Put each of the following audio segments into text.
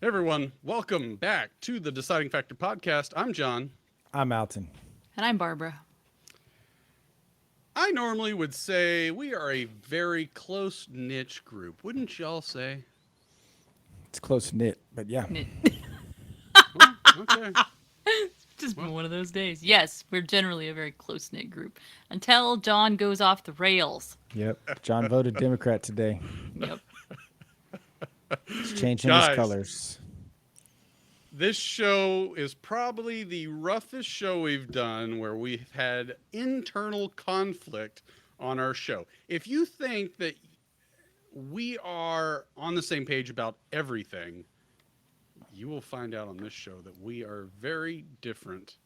Hey everyone, welcome back to the Deciding Factor podcast. I'm John. I'm Alton. And I'm Barbara. I normally would say we are a very close niche group, wouldn't y'all say? It's close knit, but yeah. Oh, okay. Just been Well, one of those days. Yes, we're generally a very close knit group until John goes off the rails. Yep. John voted Democrat today. Yep. He's changing his guys, colors. this show is probably the roughest show we've done where we've had internal conflict on our show. If you think that we are on the same page about everything, you will find out on this show that we are very different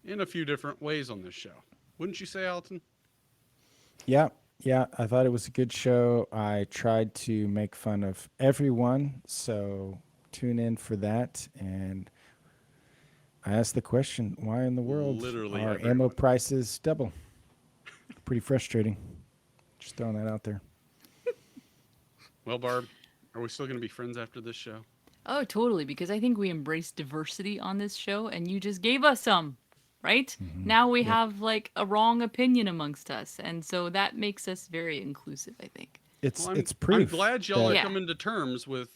in a few different ways on this show. Wouldn't you say, Alton? Yeah. Yeah. I thought it was a good show. I tried to make fun of everyone. So tune in for that. And I asked the question, why in the world Literally are everyone. ammo prices double? Pretty frustrating. Just throwing that out there. Well, Barb, are we still going to be friends after this show? Oh, totally, because I think we embrace diversity on this show and you just gave us some, right? Now we have like a wrong opinion amongst us. And so that makes us very inclusive, I think. It's Well, it's I'm proof. glad y'all are Yeah. coming to terms with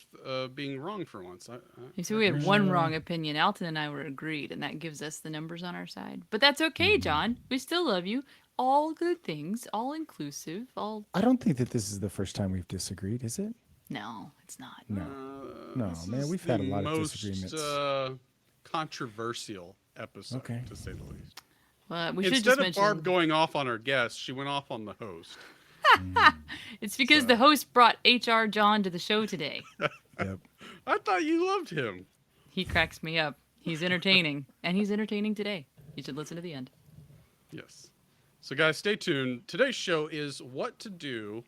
being wrong for once. You see, we had one wrong opinion. Alton and I were agreed, and that gives us the numbers on our side. But that's okay, John. We still love you. All good things, all inclusive, all. I don't think that this is the first time we've disagreed, is it? No, it's not. No. No, this man, is we've had a the lot of most, disagreements. Controversial episode, Okay. to say the least. Well, we should Instead just of mention Barb going off on our guest, she went off on the host. it's because the host brought HR John to the show today. Yep. I thought you loved him. He cracks me up. He's entertaining, and he's entertaining today. You should listen to the end. Yes. So, guys, stay tuned. Today's show is what to do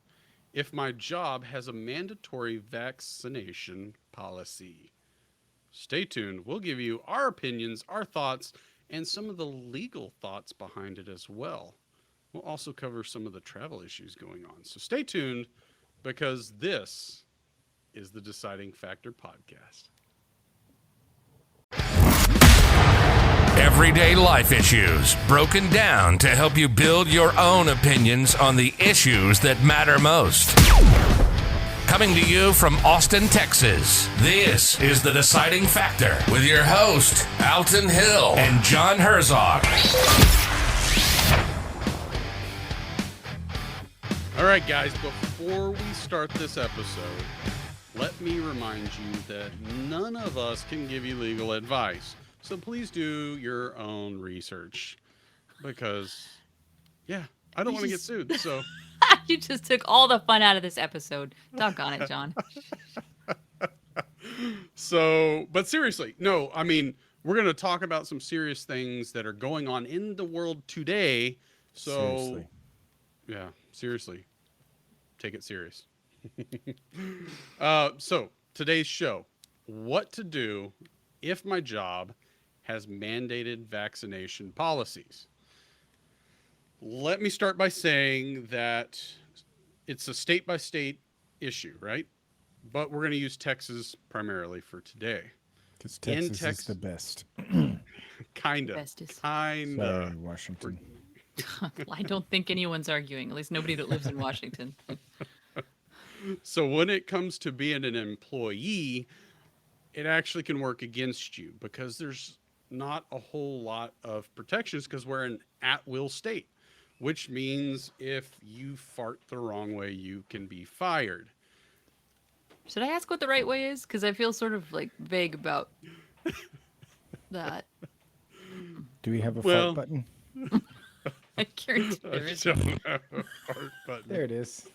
if my job has a mandatory vaccination policy. Stay tuned. We'll give you our opinions, our thoughts, and some of the legal thoughts behind it as well. We'll also cover some of the travel issues going on. So stay tuned because this is the Deciding Factor podcast. Everyday life issues broken down to help you build your own opinions on the issues that matter most. Coming to you from Austin, Texas, this is The Deciding Factor with your host, Alton Hill and John Herzog. All right, guys, before we start this episode, let me remind you that none of us can give you legal advice. So please do your own research because, yeah, I don't want to get sued. So, You just took all the fun out of this episode. Doggone it, John. but seriously, no, I mean, we're going to talk about some serious things that are going on in the world today. So, Seriously. yeah, seriously, take it serious. So today's show, what to do if my job has mandated vaccination policies. Let me start by saying that it's a state by state issue, right? But we're going to use Texas primarily for today. Because Texas is the best. Kind of. Bestest. Kind Sorry, of. Washington. I don't think anyone's arguing. At least nobody that lives in Washington. So when it comes to being an employee, it actually can work against you because there's not a whole lot of protections because we're an at-will state, which means if you fart the wrong way, you can be fired. Should I ask what the right way is? Because I feel sort of like vague about that. Do we have a Well- fart button? I guarantee there is. Don't have a fart button. There it is.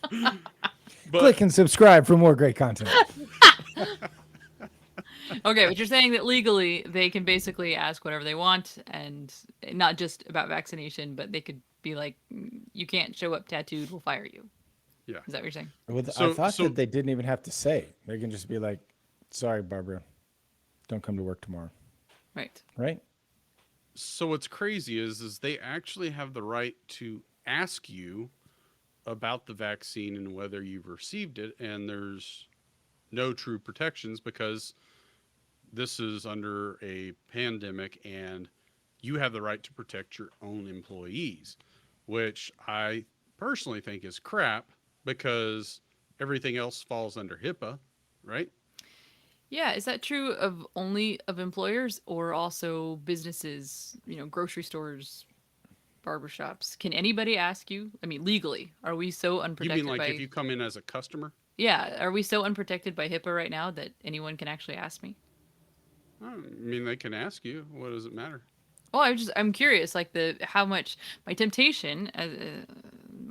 But Click and subscribe for more great content. Okay, but you're saying that legally they can basically ask whatever they want, and not just about vaccination, but they could be like, you can't show up tattooed, we'll fire you. yeah. Is that what you're saying? Well, So- I thought so- that they didn't even have to say. They can just be like, sorry, Barbara, don't come to work tomorrow. Right. Right? So what's crazy is they actually have the right to ask you about the vaccine and whether you've received it, and there's no true protections because this is under a pandemic and you have the right to protect your own employees, which I personally think is crap because everything else falls under HIPAA, right? Yeah, is that true of only of employers or also businesses, grocery stores, barbershops? Can anybody ask you? I mean, legally, are we so You mean unprotected like if by you come in as a customer? Yeah, are we so unprotected by HIPAA right now that anyone can actually ask me? I mean, they can ask you. What does it matter? Well, I'm curious, like the how much my temptation.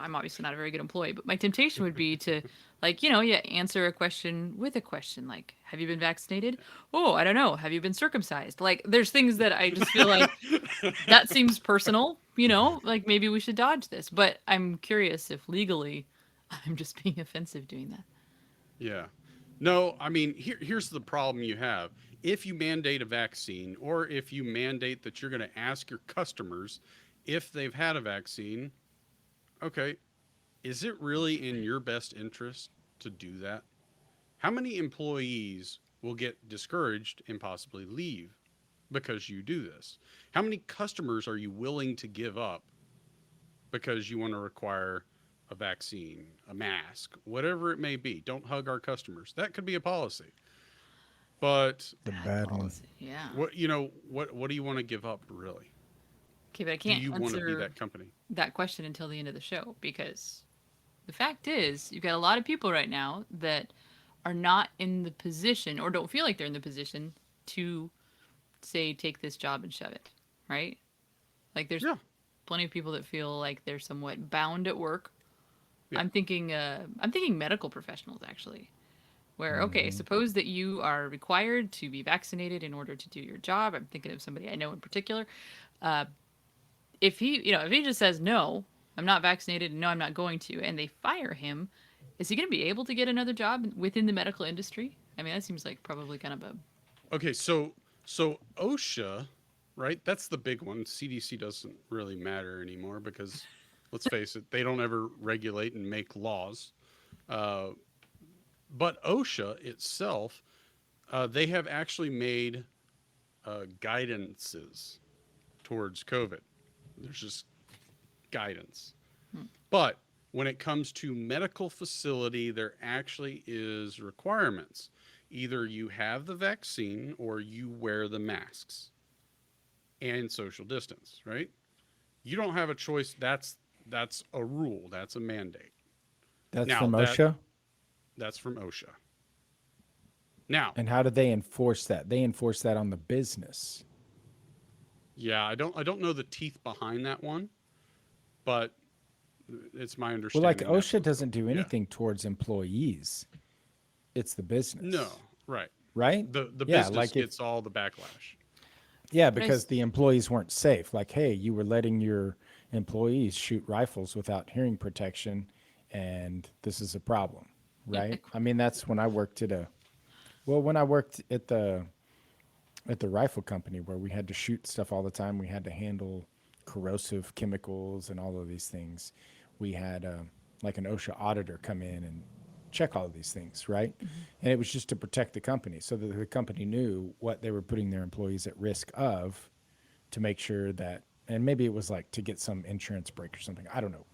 I'm obviously not a very good employee, but my temptation would be to, like, yeah, answer a question with a question, like, "Have you been vaccinated?" "Oh, I don't know." "Have you been circumcised?" Like, there's things that I just feel like that seems personal. Like maybe we should dodge this. But I'm curious if legally, I'm just being offensive doing that. Yeah. No, I mean, here's the problem you have. If you mandate a vaccine, or if you mandate that you're going to ask your customers if they've had a vaccine, okay, is it really in your best interest to do that? How many employees will get discouraged and possibly leave because you do this? How many customers are you willing to give up because you want to require a vaccine, a mask, whatever it may be? Don't hug our customers. That could be a policy. But The Bad bad one. policy. Yeah. what do you want to give up really? Okay, but I Do can't you want to be answer that company? that question until the end of the show because the fact is, you've got a lot of people right now that are not in the position or don't feel like they're in the position to say take this job and shove it, right? Like there's Yeah. plenty of people that feel like they're somewhat bound at work. Yeah. I'm thinking medical professionals actually. Where okay, suppose that you are required to be vaccinated in order to do your job. I'm thinking of somebody I know in particular. Uh, if he just says no, I'm not vaccinated, and no, I'm not going to, and they fire him, is he going to be able to get another job within the medical industry? I mean, that seems like probably kind of a Okay, so OSHA, right? That's the big one. CDC doesn't really matter anymore because let's face it, they don't ever regulate and make laws. Uh, but OSHA itself, they have actually made guidances towards COVID. There's just guidance. But when it comes to medical facility, there actually is requirements. Either you have the vaccine or you wear the masks and social distance, right? You don't have a choice. That's a rule. That's a mandate. That's Now from that OSHA. that's from OSHA. Now, And how do they enforce that? They enforce that on the business. yeah, I don't know the teeth behind that one, but it's my Well, like understanding that's OSHA what's doesn't going. do Yeah. anything towards employees. It's the No, business, right. right? The Yeah, business like if gets all the backlash. yeah, but because the employees weren't safe. Like, hey, you were letting your employees shoot rifles without hearing protection, and this is a problem, yeah, right? I mean, that's when I worked at a well, when I worked at the rifle company where we had to shoot stuff all the time. We had to handle corrosive chemicals and all of these things. We had like an OSHA auditor come in and check all of these things, right? And it was just to protect the company so that the company knew what they were putting their employees at risk of to make sure that, and maybe it was like to get some insurance break or something. I don't know.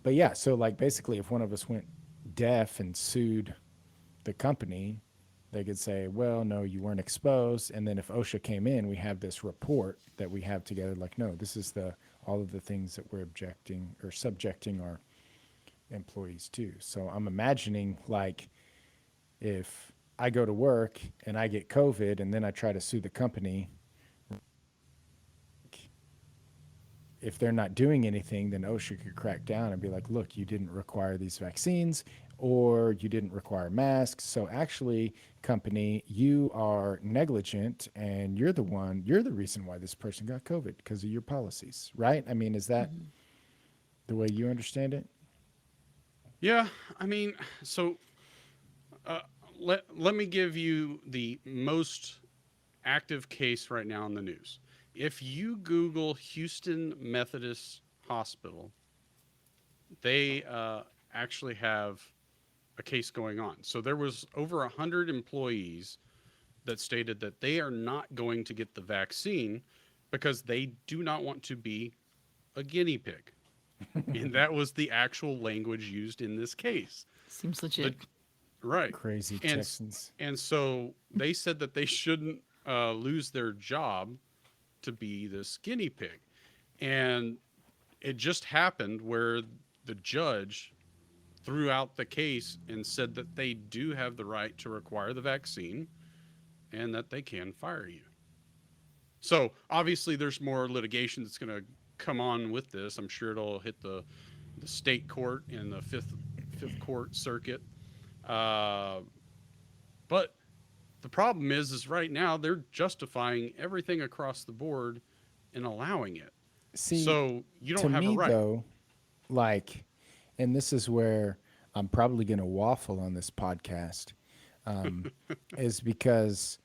But yeah, so like basically if one of us went deaf and sued the company, they could say, well, no, you weren't exposed. And then if OSHA came in, we have this report that we have together, like, no, this is the all of the things that we're objecting or subjecting our employees to. So I'm imagining like if I go to work and I get COVID and then I try to sue the company, if they're not doing anything, then OSHA could crack down and be like, look, you didn't require these vaccines or you didn't require masks. So actually, company, you are negligent and you're the reason why this person got COVID because of your policies, right? I mean, is that the way you understand it? Yeah, I mean, so uh, let me give you the most active case right now in the news. If you Google Houston Methodist Hospital, they actually have a case going on. So there was over 100 employees that stated that they are not going to get the vaccine because they do not want to be a guinea pig. And that was the actual language used in this case. Seems The legit. right. Crazy And Texans. and so they said that they shouldn't lose their job to be this guinea pig. And it just happened where the judge threw out the case and said that they do have the right to require the vaccine and that they can fire you. So obviously, there's more litigation that's going to come on with this. I'm sure it'll hit the state court and the fifth court circuit. Uh, but the problem is right now they're justifying everything across the board and allowing it. See, So you to don't have a me right. though, like, and this is where I'm probably going to waffle on this podcast, is because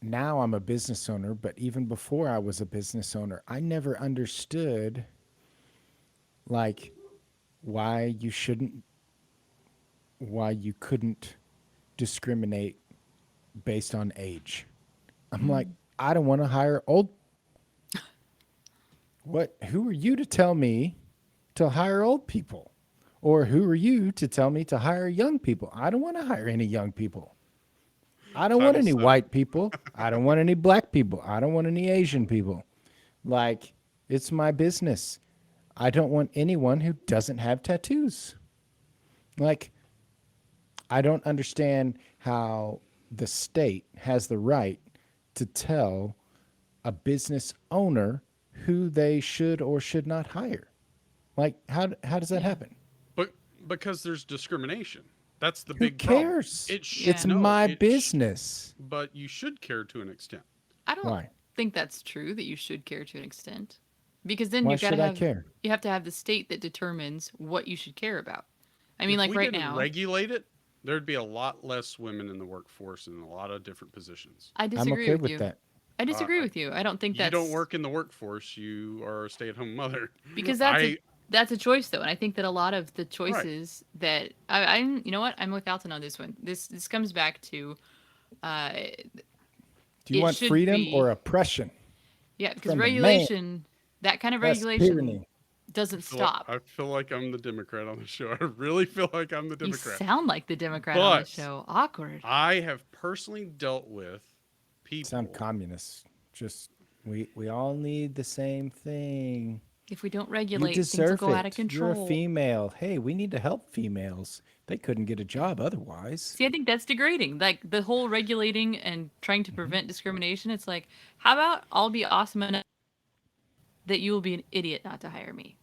now I'm a business owner, but even before I was a business owner, I never understood like why you shouldn't, why you couldn't discriminate based on age. I'm like, I don't want to hire old. What? Who are you to tell me to hire old people? Or who are you to tell me to hire young people? I don't want to hire any young people. I don't want Title any VII. white people. I don't want any black people. I don't want any Asian people. Like, it's my business. I don't want anyone who doesn't have tattoos. Like, I don't understand how the state has the right to tell a business owner who they should or should not hire. Like, how does that happen? But because there's discrimination. That's the Who big problem. cares? It It's no, my it business. but you should care to an extent. I don't Why? think that's true that you should care to an extent. Because then Why you've got to should I have care? you have to have the state that determines what you should care about. I mean, If like we right didn't now, regulate it, there'd be a lot less women in the workforce in a lot of different positions. I I'm disagree okay with with you. that. I Uh, disagree with you. I don't think you don't that's work in the workforce, you are a stay-at-home mother. because I that's a choice though, and I think that a lot of the right. choices that I'm you know what, I'm with Alton on this one. This comes back to uh, Do you it want should freedom be or oppression yeah, because from the man? regulation, that kind of That's regulation tyranny. doesn't Feel like, stop. I feel like I'm the Democrat on the show. I really feel like I'm the You Democrat. sound like the Democrat on the But show. Awkward. I have personally dealt with Sound people. communist. Just we all need the same thing. If we don't You regulate, things will deserve go out of it. You're a control. female. Hey, we need to help females. They couldn't get a job otherwise. See, I think that's degrading. Like the whole regulating and trying to prevent discrimination. It's like, how about I'll be awesome enough that you will be an idiot not to hire me.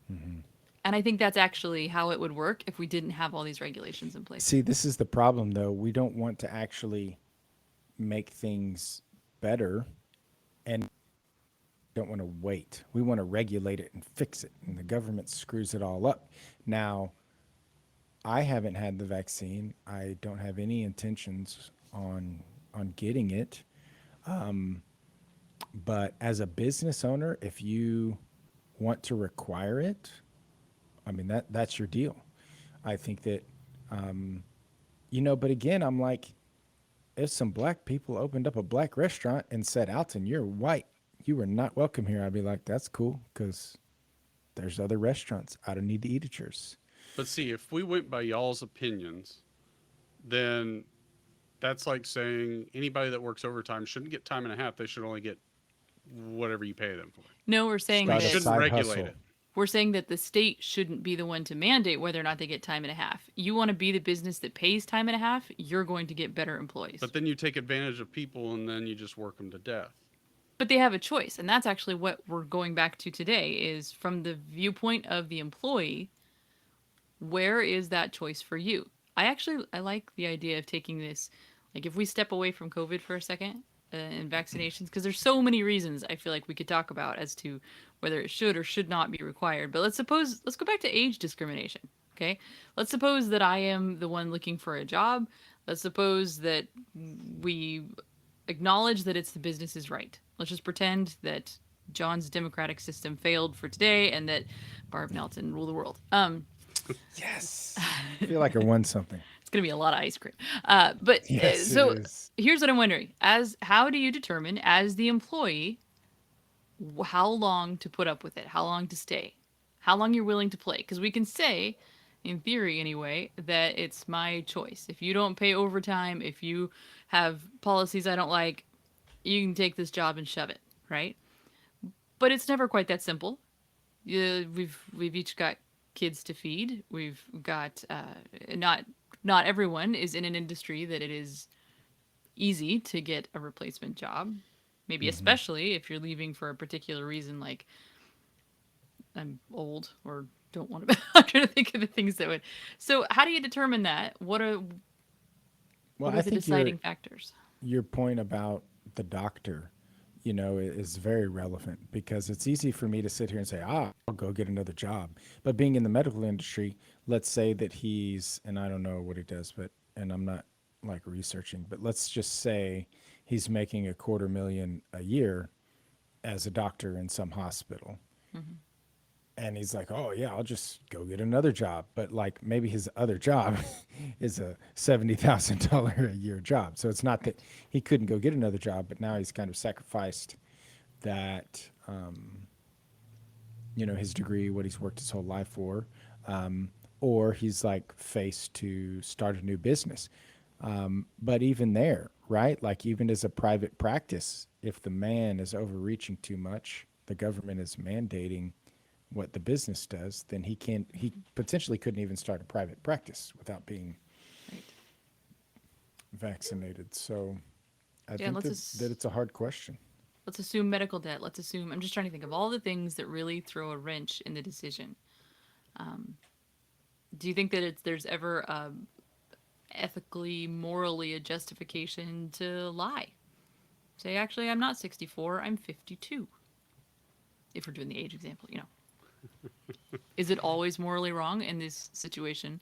And I think that's actually how it would work if we didn't have all these regulations in place. See, this is the problem though. We don't want to actually make things better and don't want to wait. We want to regulate it and fix it, and the government screws it all up. Now, I haven't had the vaccine. I don't have any intentions on getting it. But as a business owner, if you want to require it, I mean that's your deal. I think that but again, I'm like, if some black people opened up a black restaurant and said, Alton, you're white, you are not welcome here, I'd be like, that's cool, because there's other restaurants. I don't need to eat at yours. But see, if we went by y'all's opinions, then that's like saying anybody that works overtime shouldn't get time and a half. They should only get whatever you pay them for. No, we're saying Start We a that shouldn't side regulate hustle. it. we're saying that the state shouldn't be the one to mandate whether or not they get time and a half. You want to be the business that pays time and a half, you're going to get better employees. But then you take advantage of people and then you just work them to death. But they have a choice, and that's actually what we're going back to today is from the viewpoint of the employee, where is that choice for you? I like the idea of taking this, like if we step away from COVID for a second and vaccinations, because there's so many reasons I feel like we could talk about as to whether it should or should not be required. But let's go back to age discrimination. Okay, let's suppose that I am the one looking for a job. Let's suppose that we acknowledge that it's the business's right. Let's just pretend that John's democratic system failed for today and that Barb Nelson rule the world. Yes. I feel like I won something. It's gonna be a lot of ice cream. But Yes, it so is. here's what I'm wondering: as how do you determine, as the employee, how long to put up with it, how long to stay, how long you're willing to play? Because we can say, in theory anyway, that it's my choice. If you don't pay overtime, if you have policies I don't like, you can take this job and shove it, right? But it's never quite that simple. We've each got kids to feed. We've got not everyone is in an industry that it is easy to get a replacement job. Maybe Hmm. especially if you're leaving for a particular reason, like I'm old or don't want to. I'm trying to think of the things that would. So how do you determine that? Well, What are I the think your deciding factors? your point about the doctor, is very relevant because it's easy for me to sit here and say, I'll go get another job. But being in the medical industry, let's say that he's, and I don't know what he does, but, and I'm not like researching, but let's just say he's making a quarter million a year as a doctor in some hospital. Hmm. And he's like, oh yeah, I'll just go get another job. But like maybe his other job is a $70,000 a year job. So it's not that he couldn't go get another job, but now he's kind of sacrificed that, his degree, what he's worked his whole life for, or he's like faced to start a new business. But even there, right? Like even as a private practice, if the man is overreaching too much, the government is mandating what the business does, then he potentially couldn't even start a private practice without being Right. vaccinated. So I Yeah. think that it's a hard question. Let's assume medical debt. Let's assume. I'm just trying to think of all the things that really throw a wrench in the decision. Do you think that there's ever ethically, morally a justification to lie? Say, actually, I'm not 64, I'm 52. If we're doing the age example. Is it always morally wrong in this situation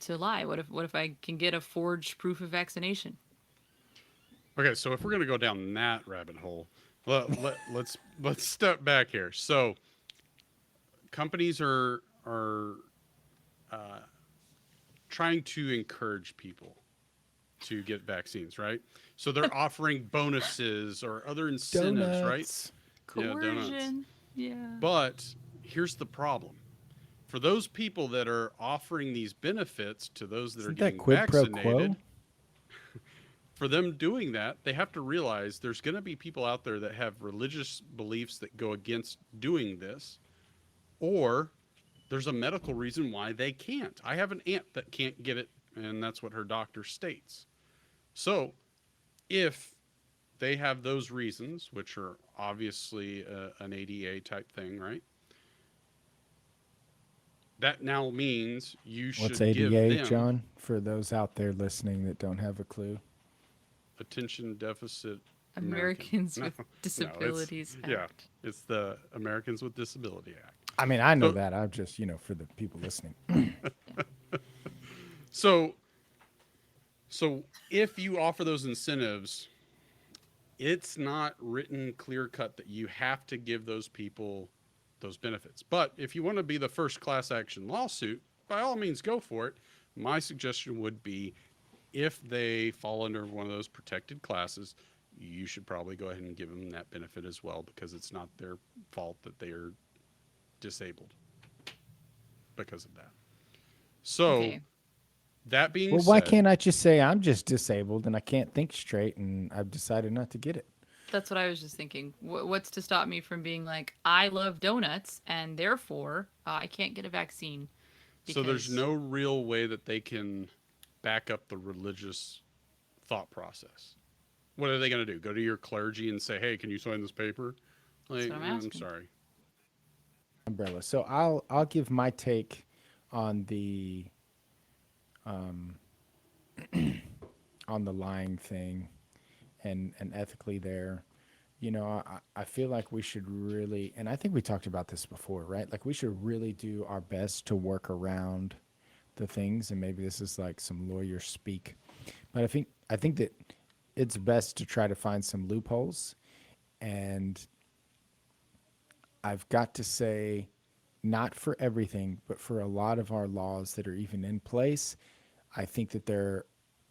to lie? What if I can get a forged proof of vaccination? Okay, so if we're gonna go down that rabbit hole, let's step back here. So companies are uh, trying to encourage people to get vaccines, right? So they're offering bonuses or other incentives, right? Donuts. Yeah, donuts. Coercion. Yeah. But here's the problem. For those people that are offering these benefits to those that are Isn't that getting quid pro quo? vaccinated, for them doing that, they have to realize there's going to be people out there that have religious beliefs that go against doing this, or there's a medical reason why they can't. I have an aunt that can't get it, and that's what her doctor states. So if they have those reasons, which are obviously an ADA type thing, right? That now means you What's should give ADA, them John? For those out there listening that don't have a clue. attention deficit American. Americans No, with no, it's Disabilities yeah, Act. it's the Americans with Disability Act. I mean, I know So that. I'm just, for the people listening. so so if you offer those incentives, it's not written clear cut that you have to give those people those benefits. But if you want to be the first class action lawsuit, by all means go for it. My suggestion would be if they fall under one of those protected classes, you should probably go ahead and give them that benefit as well because it's not their fault that they are disabled because of that. So, Okay. that being Well, why said, can't I just say I'm just disabled and I can't think straight and I've decided not to get it? That's what I was just thinking. What's to stop me from being like, I love donuts, and therefore I can't get a vaccine so there's because no real way that they can back up the religious thought process. What are they going to do? Go to your clergy and say, "Hey, can you sign this paper?" that's Like, what I'm I'm asking. sorry. Umbrella. So I'll give my take on the on the lying thing and ethically there. I feel like we should really, and I think we talked about this before, right? Like we should really do our best to work around the things, and maybe this is like some lawyer speak, but I think that it's best to try to find some loopholes. And I've got to say, not for everything, but for a lot of our laws that are even in place, I think that there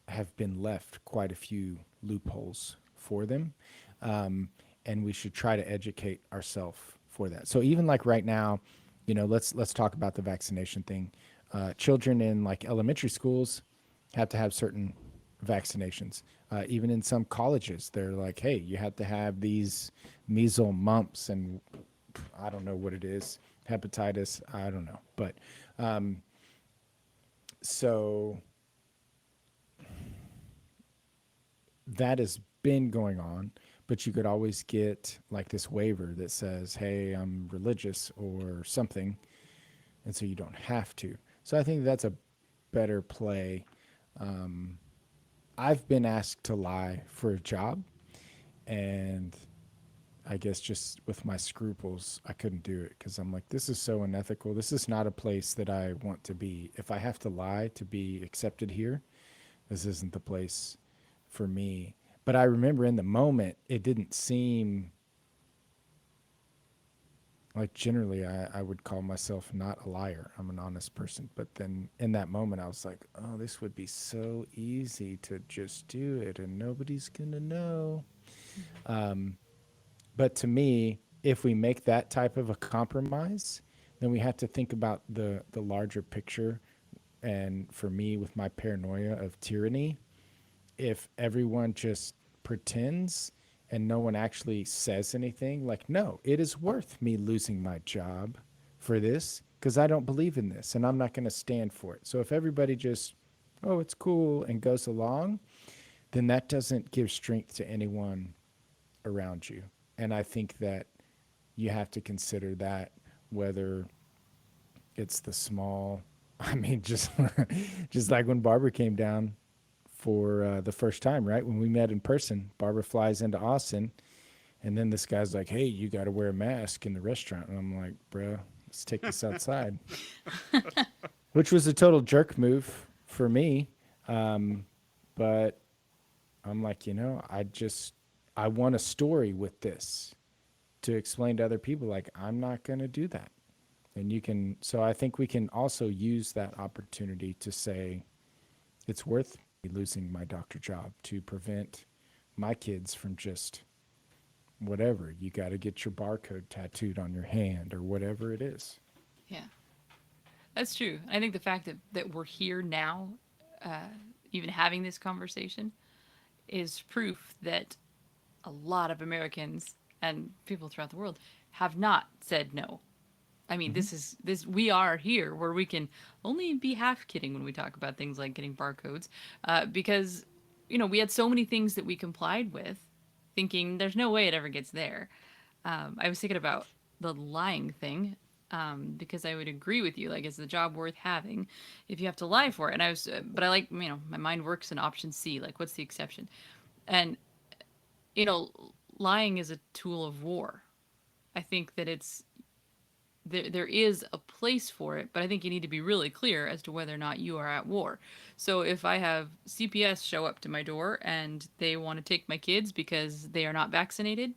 have been left quite a few loopholes for them, um, and we should try to educate ourselves for that. So even like right now, let's talk about the vaccination thing. Children in like elementary schools have to have certain vaccinations. Even in some colleges, they're like, hey, you have to have these measles, mumps, and I don't know what it is, hepatitis. I don't know, but so that has been going on, but you could always get like this waiver that says, hey, I'm religious or something. And so you don't have to. So I think that's a better play. I've been asked to lie for a job, and I guess just with my scruples, I couldn't do it because I'm like, this is so unethical. This is not a place that I want to be. If I have to lie to be accepted here, this isn't the place for me. But I remember in the moment, it didn't seem like generally I would call myself not a liar. I'm an honest person. But then in that moment, I was like, oh, this would be so easy to just do it and nobody's going to know. But to me, if we make that type of a compromise, then we have to think about the larger picture. And for me, with my paranoia of tyranny, if everyone just pretends and no one actually says anything, like, no, it is worth me losing my job for this because I don't believe in this and I'm not going to stand for it. So if everybody just, oh, it's cool and goes along, then that doesn't give strength to anyone around you. And I think that you have to consider that whether it's the small, I mean, just like when Barbara came down for the first time, right? When we met in person, Barbara flies into Austin, and then this guy's like, "Hey, you got to wear a mask in the restaurant," and I'm like, "Bruh, let's take this outside," which was a total jerk move for me. But I'm like, I want a story with this to explain to other people, like, I'm not going to do that. And you can, so I think we can also use that opportunity to say, it's worth me losing my doctor job to prevent my kids from just whatever. You got to get your barcode tattooed on your hand or whatever it is. Yeah, that's true. I think the fact that we're here now, even having this conversation, is proof that a lot of Americans and people throughout the world have not said no. I mean, this we are here where we can only be half kidding when we talk about things like getting barcodes, because we had so many things that we complied with, thinking there's no way it ever gets there. I was thinking about the lying thing, because I would agree with you. Like, is the job worth having if you have to lie for it? And I was, but I like, my mind works in option C. Like, what's the exception? And you know, lying is a tool of war. I think that there is a place for it, but I think you need to be really clear as to whether or not you are at war. So if I have CPS show up to my door and they want to take my kids because they are not vaccinated,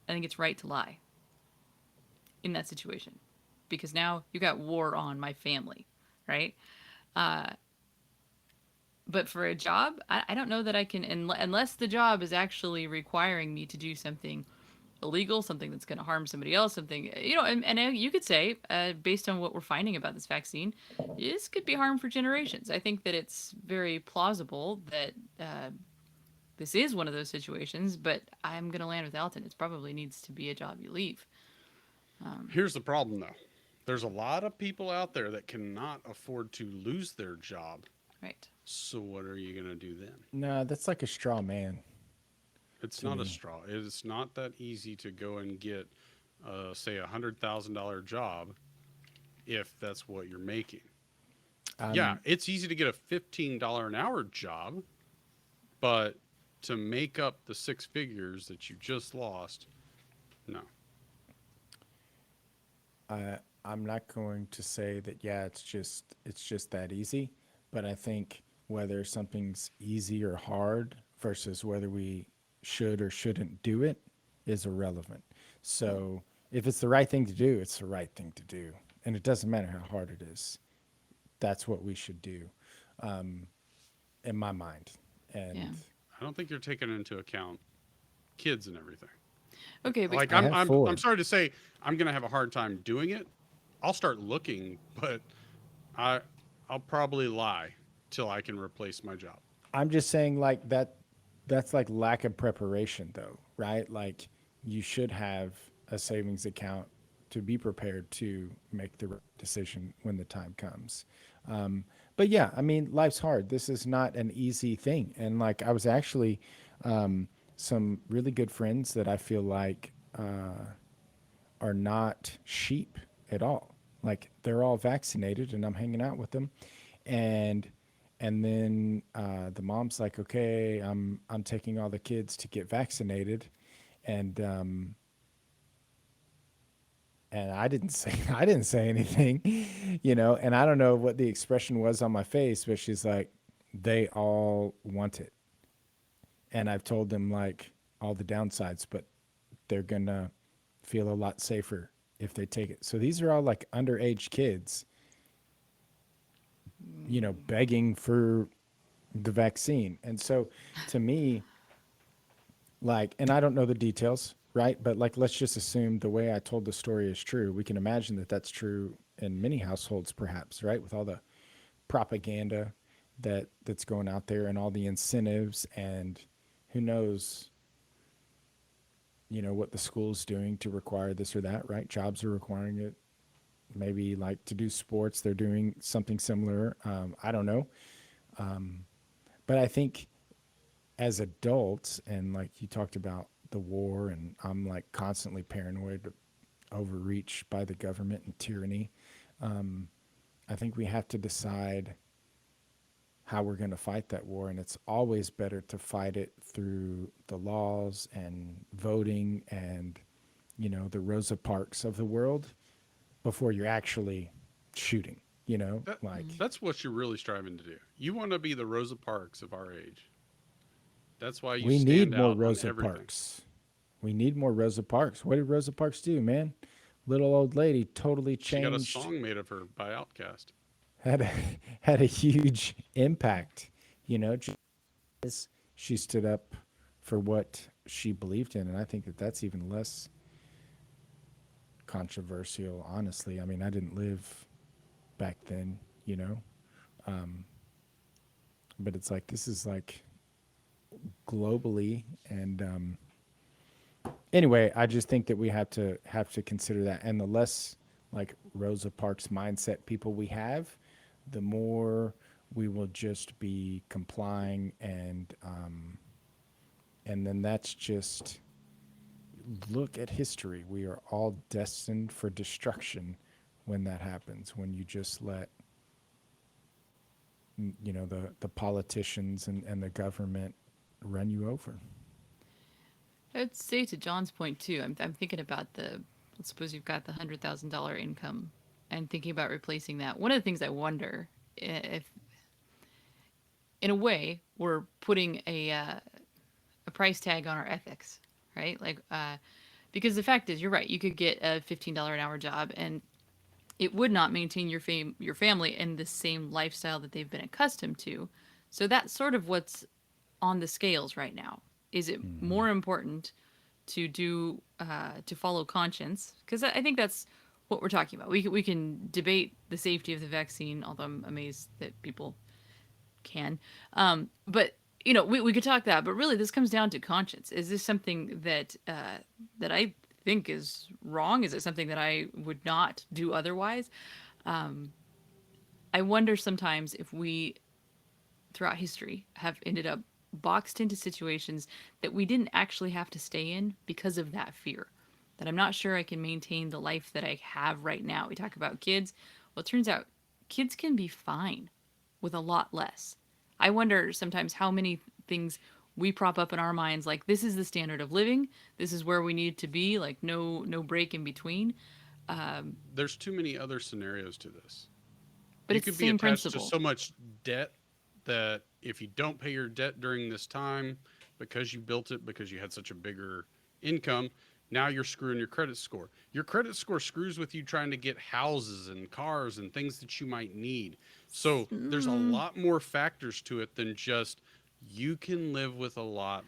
I think it's right to lie in that situation, because now you got war on my family, right? But for a job, I don't know that I can, unless the job is actually requiring me to do something illegal, something that's going to harm somebody else, something, and you could say, based on what we're finding about this vaccine, this could be harm for generations. I think that it's very plausible that this is one of those situations, but I'm going to land with Alton. It probably needs to be a job you leave. Here's the problem, though. There's a lot of people out there that cannot afford to lose their job. Right. So what are you going to do then? No, that's like a straw man It's to not a me. straw. It's not that easy to go and get, say, $100,000 job if that's what you're making. Yeah, it's easy to get a $15 an hour job, but to make up the six figures that you just lost, no. I'm not going to say that, yeah, it's just that easy, but I think whether something's easy or hard versus whether we should or shouldn't do it is irrelevant. So if it's the right thing to do, it's the right thing to do. And it doesn't matter how hard it is. That's what we should do. in my mind. Yeah. And I don't think you're taking into account kids and everything. Okay, but Like I have I'm 4. sorry to say I'm gonna have a hard time doing it. I'll start looking, but I I'll probably lie till I can replace my job. I'm just saying like that's like lack of preparation though, right? Like you should have a savings account to be prepared to make the right decision when the time comes. But yeah, I mean, life's hard. This is not an easy thing. And like I was actually some really good friends that I feel like are not sheep at all. Like they're all vaccinated, and I'm hanging out with them, and then the mom's like, "Okay, I'm taking all the kids to get vaccinated," and I didn't say I didn't say anything, and I don't know what the expression was on my face, but she's like, "They all want it," and I've told them like all the downsides, but they're gonna feel a lot safer if they take it. So these are all like underage kids, begging for the vaccine. And so to me, like, and I don't know the details, right? But like, let's just assume the way I told the story is true. We can imagine that that's true in many households, perhaps, right? With all the propaganda that's going out there and all the incentives and who knows what the school's doing to require this or that, right? Jobs are requiring it. Maybe like to do sports, they're doing something similar. I don't know. But I think as adults, and like you talked about the war, and I'm like constantly paranoid of overreach by the government and tyranny. I think we have to decide how we're going to fight that war. And it's always better to fight it through the laws and voting and, the Rosa Parks of the world before you're actually shooting, That like that's what you're really striving to do. You want to be the Rosa Parks of our age. That's why you we need stand more out on Rosa everything. Parks. We need more Rosa Parks. What did Rosa Parks do, man? Little old lady totally She got a changed, song made of her by Outkast. had a, had a huge impact, she stood up for what she believed in. And I think that that's even less controversial, honestly. I mean, I didn't live back then, but it's like, this is like globally. And anyway, I just think that we have to consider that. And the less like Rosa Parks mindset people we have, the more we will just be complying and then that's just look at history. We are all destined for destruction when that happens. When you just let the politicians and the government run you over. I'd say to John's point too. I'm thinking about the. Let's suppose you've got the $100,000 income, and thinking about replacing that. One of the things I wonder if, in a way, we're putting a price tag on our ethics, right? Like, because the fact is, you're right. You could get a $15 an hour job, and it would not maintain your family in the same lifestyle that they've been accustomed to. So that's sort of what's on the scales right now. Is it more important to do to follow conscience? Because I think that's what we're talking about. We can debate the safety of the vaccine, although I'm amazed that people can. But we could talk that, but really this comes down to conscience. Is this something that I think is wrong? Is it something that I would not do otherwise? I wonder sometimes if we, throughout history, have ended up boxed into situations that we didn't actually have to stay in because of that fear. That I'm not sure I can maintain the life that I have right now. We talk about kids. Well, it turns out kids can be fine with a lot less. I wonder sometimes how many things we prop up in our minds like this is the standard of living, this is where we need to be, like no break in between. There's too many other scenarios to this. But You it's the could be same attached to principle. so much debt that if you don't pay your debt during this time because you built it because you had such a bigger income, Now you're screwing your credit score. Your credit score screws with you trying to get houses and cars and things that you might need. So there's a Mm, lot more factors to it than just you can live with a lot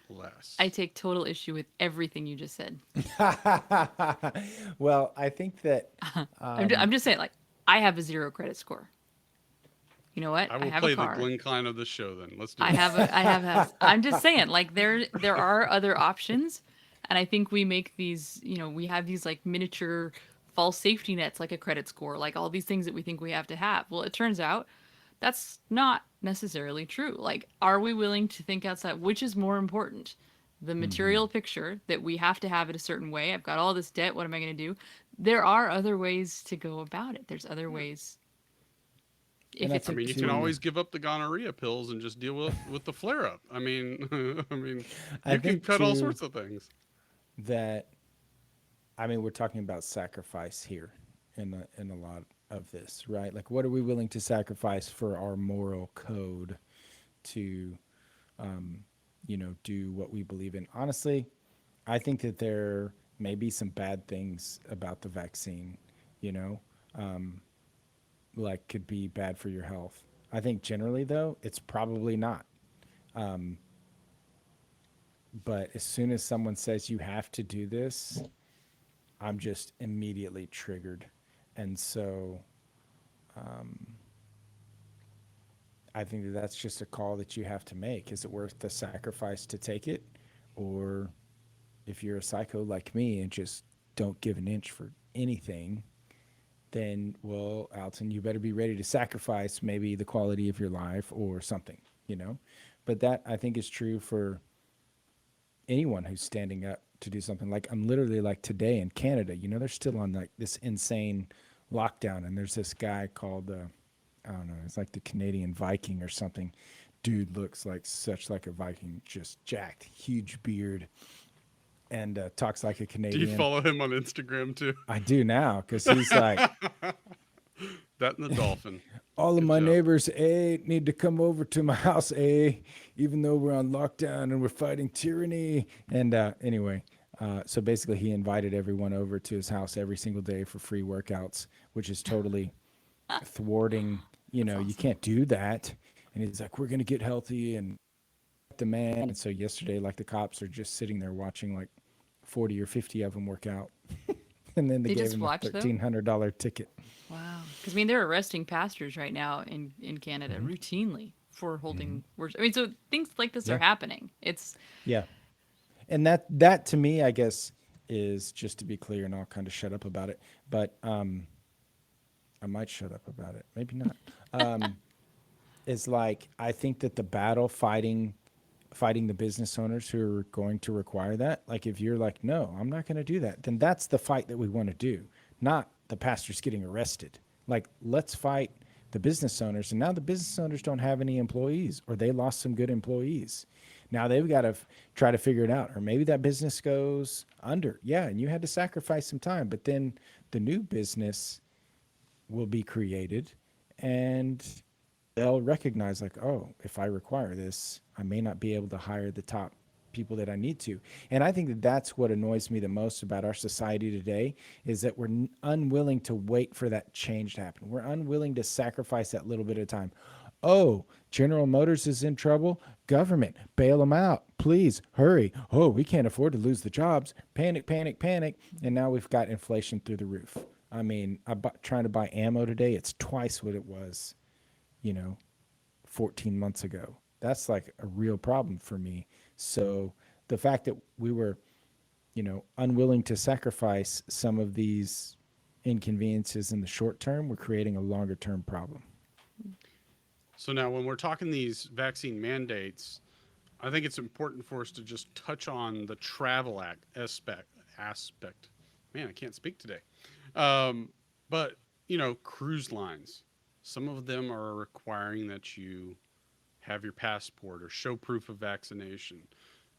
I less. take total issue with everything you just said. Well, I think that I'm just saying, like, I have a zero credit score. You know what? I I will have a play the car. Glenn Klein of the show then. Let's do I it. have a I have house. I'm just saying, like there are other options, and I think we make these, we have these like miniature false safety nets, like a credit score, like all these things that we think we have to have. Well, it turns out that's not necessarily true. Like, are we willing to think outside? Which is more important? The mhm. material picture that we have to have it a certain way. I've got all this debt. What am I going to do? There are other ways to go about it. There's other Yeah. ways And if I it's I think mean, you can too, always give up the gonorrhea pills and just deal with the flare up. I mean, I mean, I you can think cut all too sorts of things. that I mean we're talking about sacrifice here in a lot of this, right? Like, what are we willing to sacrifice for our moral code to, um, do what we believe in? Honestly, I think that there may be some bad things about the vaccine, you know, um, like could be bad for your health. I think generally, though, it's probably not. Um, but as soon as someone says you have to do this, I'm just immediately triggered. And so I think that that's just a call that you have to make. Is it worth the sacrifice to take it? Or if you're a psycho like me and just don't give an inch for anything, then, well, Alton, you better be ready to sacrifice maybe the quality of your life or something, you know? But that I think is true for anyone who's standing up to do something. Like, I'm literally like today in Canada, they're still on like this insane lockdown. And there's this guy called, I don't know, it's like the Canadian Viking or something. Dude looks like such like a Viking, just jacked, huge beard, and talks like a Do you Canadian. follow him on Instagram too? I do now because he's like, That and the dolphin. all of Good my job. neighbors, need to come over to my house, even though we're on lockdown and we're fighting tyranny. And anyway, so basically, he invited everyone over to his house every single day for free workouts, which is totally thwarting. That's You awesome. can't do that. And he's like, we're gonna get healthy and the man. And so yesterday, like the cops are just sitting there watching like 40 or 50 of them work out, and then they They gave just him a watch though. $1,300 ticket. Wow. Because I mean, they're arresting pastors right now in Canada Hmm. routinely for Hmm. holding worship. I mean, so things like this are Yeah, happening. It's yeah. And that to me, I guess, is just to be clear, and I'll kind of shut up about it. But I might shut up about it, maybe not. Um, is like I think that the battle fighting the business owners who are going to require that. Like, if you're like, no, I'm not going to do that, then that's the fight that we want to do, not the pastors getting arrested. Like, let's fight the business owners. And now the business owners don't have any employees, or they lost some good employees. Now they've got to try to figure it out, or maybe that business goes under. Yeah, and you had to sacrifice some time, but then the new business will be created, and they'll recognize, like, oh, if I require this, I may not be able to hire the top people that I need to. And I think that that's what annoys me the most about our society today, is that we're unwilling to wait for that change to happen. We're unwilling to sacrifice that little bit of time. Oh, General Motors is in trouble. Government, bail them out. Please hurry. Oh, we can't afford to lose the jobs. Panic, panic, panic. And now we've got inflation through the roof. I mean, trying to buy ammo today, it's twice what it was, you know, 14 months ago. That's like a real problem for me. So the fact that we were, unwilling to sacrifice some of these inconveniences in the short term, we're creating a longer term problem. So now, when we're talking these vaccine mandates, I think it's important for us to just touch on the travel act aspect. Man, I can't speak today. Um, but cruise lines. Some of them are requiring that you have your passport or show proof of vaccination.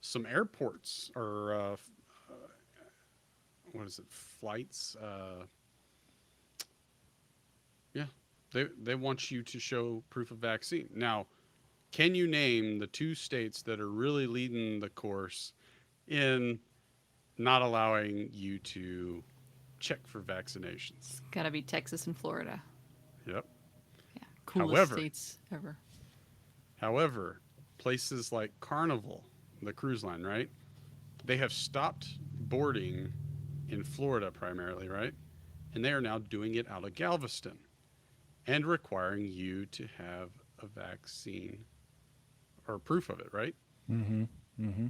Some airports are, what is it, flights? Yeah, they want you to show proof of vaccine. Now, can you name the two states that are really leading the course in not allowing you to check for vaccinations. Gotta be Texas and Florida. Yep. Yeah, coolest However, states ever. however, places like Carnival, the cruise line, right? They have stopped boarding in Florida primarily, right? And they are now doing it out of Galveston and requiring you to have a vaccine or proof of it, right? Mm-hmm. Mm-hmm.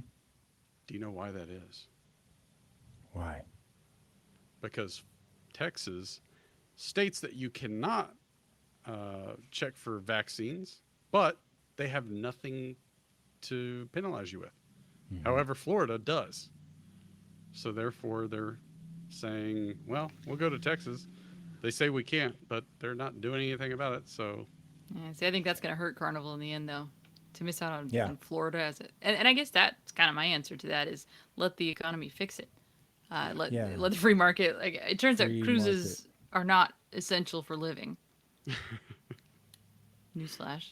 Do you know why that is? Why? Because Texas states that you cannot check for vaccines, but they have nothing to penalize you with. Mm-hmm. However, Florida does. So therefore, they're saying, well, we'll go to Texas. They say we can't, but they're not doing anything about it. So, Yeah, see, I think that's gonna hurt Carnival in the end, though, to miss out Yeah. on Florida as it. And I guess that's kind of my answer to that is let the economy fix it. Yeah. Let the free market. Like it turns out Free cruises are not essential for living. Newsflash.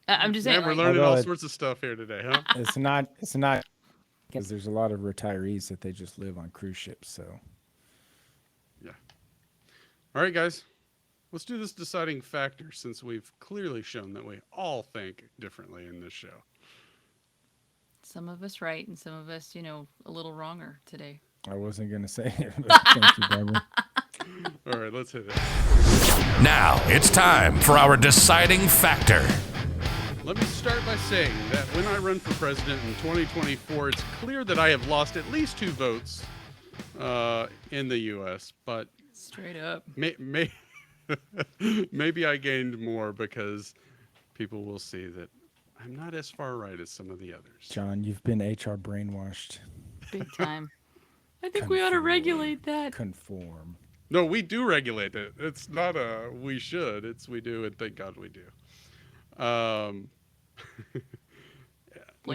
I'm just saying, man, we're like, learning Although all it- sorts of stuff here today, huh? It's not. It's not because there's a lot of retirees that they just live on cruise ships. So Yeah. All right, guys. Let's do this deciding factor since we've clearly shown that we all think differently in this show. some of us right and some of us, a little wronger today. I wasn't gonna say it. But thank you, Barbara. All right, let's hit it. Now it's time for our deciding factor. Let me start by saying that when I run for president in 2024, it's clear that I have lost at least 2 votes in the U.S., but Straight up. maybe I gained more because people will see that I'm not as far right as some of the others. John, you've been HR brainwashed. Big time. I think we ought to Conform. regulate that. Conform. No, we do regulate it. It's not a we should. It's we do, and thank God we do. Blink,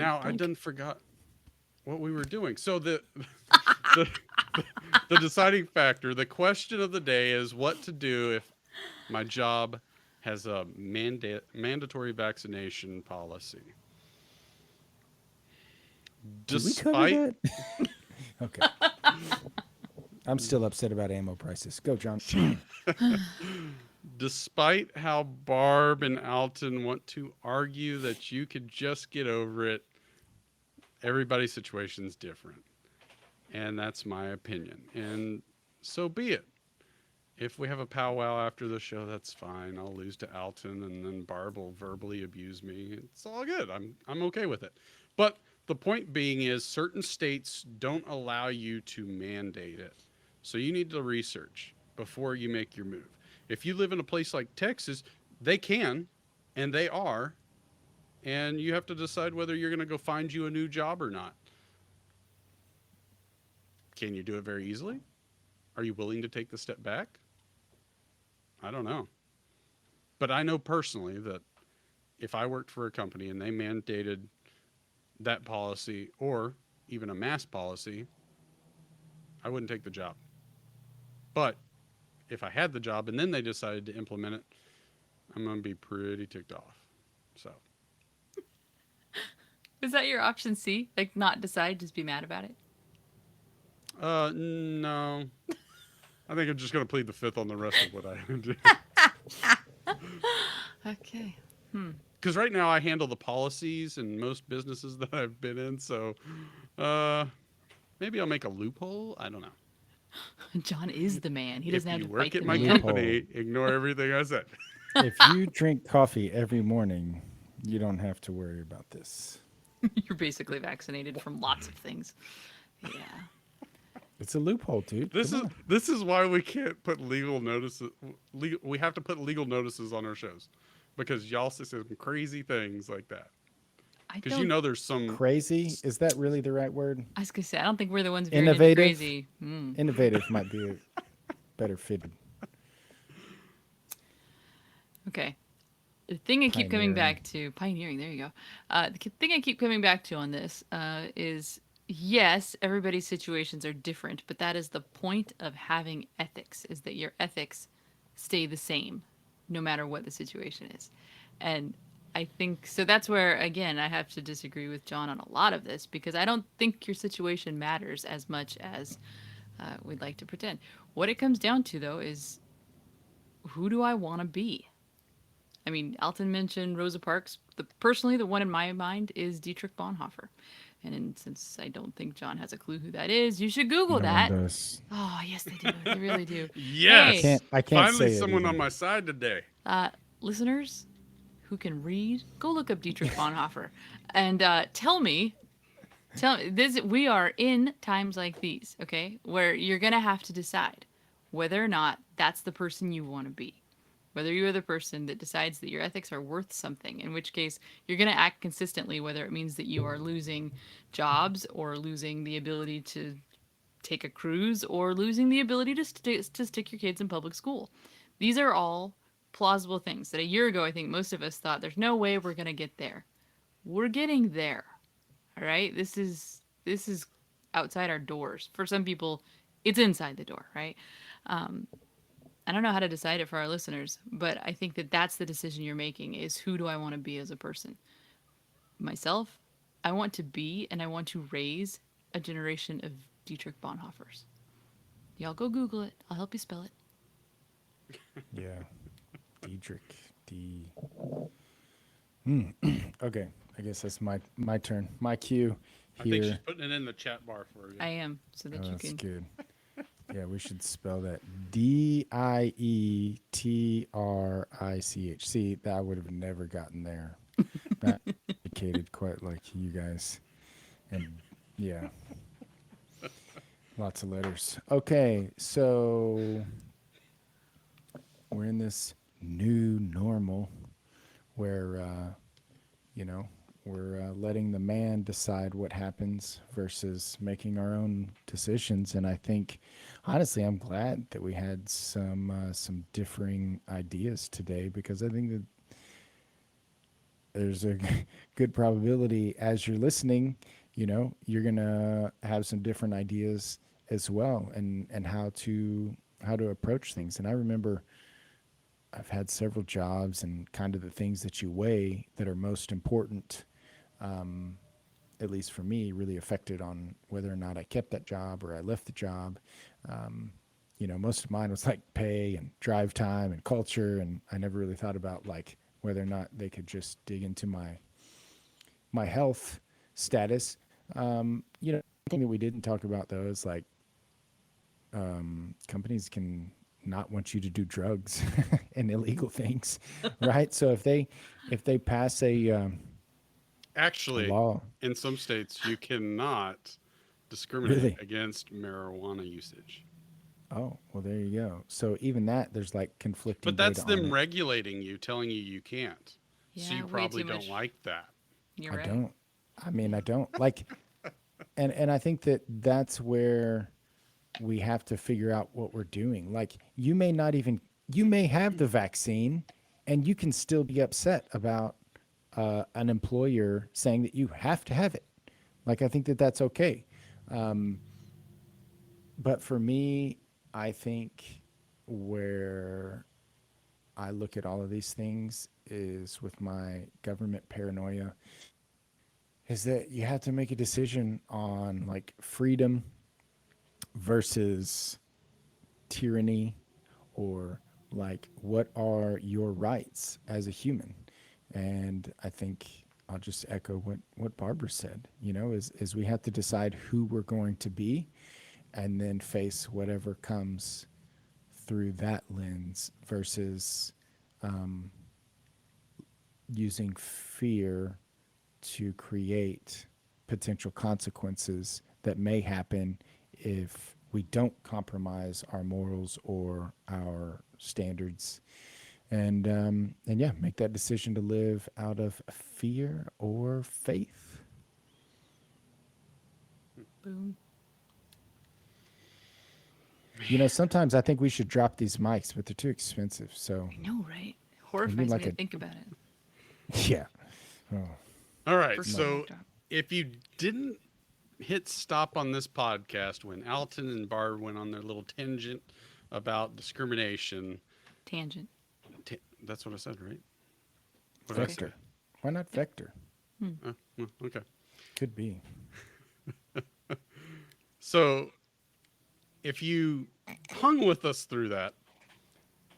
Now I blink. done forgot what we were doing. So the the deciding factor, the question of the day is what to do if my job has a mandatory vaccination policy. Did we cover that? Okay. I'm still upset about ammo prices. Go, John. Despite how Barb and Alton want to argue that you could just get over it, everybody's situation's different. And that's my opinion. And so be it. If we have a powwow after the show, that's fine. I'll lose to Alton and then Barb will verbally abuse me. It's all good. I'm okay with it. But the point being is certain states don't allow you to mandate it. So you need to research before you make your move. If you live in a place like Texas, they can, and they are, and you have to decide whether you're going to go find you a new job or not. Can you do it very easily? Are you willing to take the step back? I don't know. But I know personally that if I worked for a company and they mandated that policy or even a mask policy, I wouldn't take the job. But if I had the job and then they decided to implement it, I'm going to be pretty ticked off. So, Is that your option C? Like not decide, just be mad about it? no. I think I'm just going to plead the fifth on the rest of what I do. Okay. Because right now I handle the policies in most businesses that I've been in. So maybe I'll make a loophole. I don't know. John is the man. He If doesn't have you to work fight at the my man. company, ignore everything I said. If you drink coffee every morning, you don't have to worry about this. You're basically vaccinated from lots of things. Yeah. It's a loophole, dude. Come on. This is why we can't put legal notices. We have to put legal notices on our shows because y'all say some crazy things like that. I Because don't. you know there's some. Crazy? Is that really the right word? I was gonna say I don't think we're the ones veering into Innovative? crazy. Innovative might be better fitted. Okay. The thing I keep coming Pioneering. back to pioneering. There you go. Thing I keep coming back to on this is yes, everybody's situations are different, but that is the point of having ethics. Is that your ethics stay the same, no matter what the situation is. And I think so. That's where, again, I have to disagree with John on a lot of this because I don't think your situation matters as much as we'd like to pretend. What it comes down to, though, is who do I want to be? I mean, Alton mentioned Rosa Parks. Personally, the one in my mind is Dietrich Bonhoeffer. Since I don't think John has a clue who that is, you should Google No one that. does. Oh, yes, they do. They really do. I Hey, Yes. can't. I can't Finally, say it someone either. on my side today. listeners who can read, go look up Dietrich Bonhoeffer and tell me this. We are in times like these, okay, where you're gonna have to decide whether or not that's the person you want to be. Whether you are the person that decides that your ethics are worth something, in which case you're going to act consistently, whether it means that you are losing jobs or losing the ability to take a cruise or losing the ability to stick your kids in public school. These are all plausible things that a year ago I think most of us thought there's no way we're going to get there. We're getting there. All right? This is outside our doors. For some people, it's inside the door, right? I don't know how to decide it for our listeners, but I think that that's the decision you're making is who do I want to be as a person? Myself, I want to be and I want to raise a generation of Dietrich Bonhoeffers. Y'all go Google it. I'll help you spell it. Yeah. Diedrich. Okay. I guess that's my turn. My cue I think she's here. putting it in the chat bar for you. I am, so that Oh, you that's can. good. Yeah, we should spell that Dietrich. See, that I would have never gotten there. Not educated quite like you guys. And yeah, lots of letters. Okay, so we're in this new normal where, you know, we're letting the man decide what happens versus making our own decisions. And I think, honestly, I'm glad that we had some differing ideas today because I think that there's a good probability as you're listening, you're gonna have some different ideas as well, and how to approach things. And I remember I've had several jobs and kind of the things that you weigh that are most important, at least for me, really affected on whether or not I kept that job or I left the job. Most of mine was like pay and drive time and culture, and I never really thought about like whether or not they could just dig into my health status. One thing that we didn't talk about though is like companies can not want you to do drugs and illegal things, right? So if they pass a Actually, law, in some states, you cannot discriminate really. against marijuana usage. Oh, well, there you go. So even that, there's like conflicting But that's data on them it. regulating you, telling you can't. So Yeah, you way probably too don't much. like that. You're I right. don't. I mean, I don't like, and I think that that's where we have to figure out what we're doing. Like, you may have the vaccine, and you can still be upset about an employer saying that you have to have it. Like, I think that that's okay. But for me, I think where I look at all of these things is with my government paranoia is that you have to make a decision on like freedom versus tyranny, or like what are your rights as a human. And I think I'll just echo what Barbara said, is we have to decide who we're going to be and then face whatever comes through that lens versus using fear to create potential consequences that may happen if we don't compromise our morals or our standards, and yeah, make that decision to live out of fear or faith. Boom. Sometimes I think we should drop these mics, but they're too expensive. So I know, right? we need Horrifies me like to a think about it. yeah. Oh, All right. First So mic drop. if you didn't hit stop on this podcast when Alton and Barb went on their little tangent about discrimination, Tangent. that's what I said, right? What did I Okay. say? vector. Why not vector? Well, okay. Could be. So if you hung with us through that,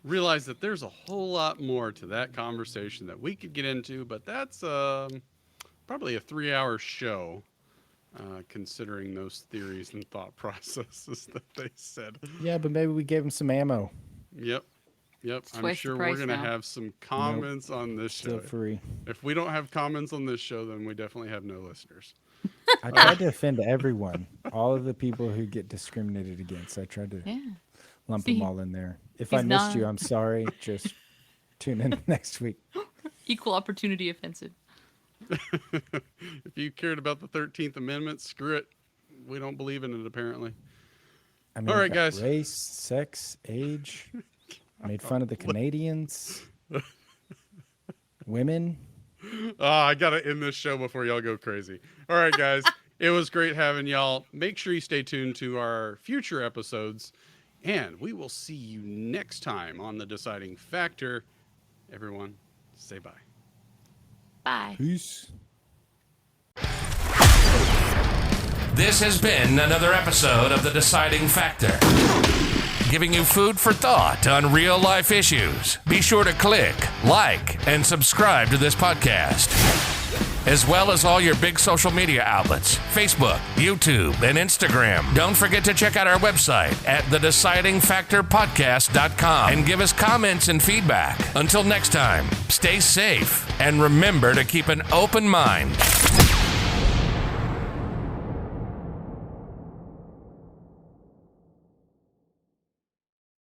realize that there's a whole lot more to that conversation that we could get into, but that's probably a 3-hour show, considering those theories and thought processes that they said. Yeah, but maybe we gave him some ammo. Yep. I'm twice the sure we're price going to now. have some comments on this Still show. free. If we don't have comments on this show, then we definitely have no listeners. I tried to offend everyone, all of the people who get discriminated against. I tried to Yeah. lump See, them all in there. If he's I missed you, not- I'm sorry. Just tune in next week. Equal opportunity offensive. If you cared about the 13th Amendment, screw it. We don't believe in it, apparently. I mean, All we right, got guys. race, sex, age. Made fun of the Canadians. Women. I got to end this show before y'all go crazy. All right, guys. It was great having y'all. Make sure you stay tuned to our future episodes, and we will see you next time on The Deciding Factor. Everyone, say bye. Bye. Peace. This has been another episode of The Deciding Factor, giving you food for thought on real life issues. Be sure to click, like, and subscribe to this podcast, as well as all your big social media outlets, Facebook, YouTube, and Instagram. Don't forget to check out our website at thedecidingfactorpodcast.com and give us comments and feedback. Until next time, stay safe and remember to keep an open mind.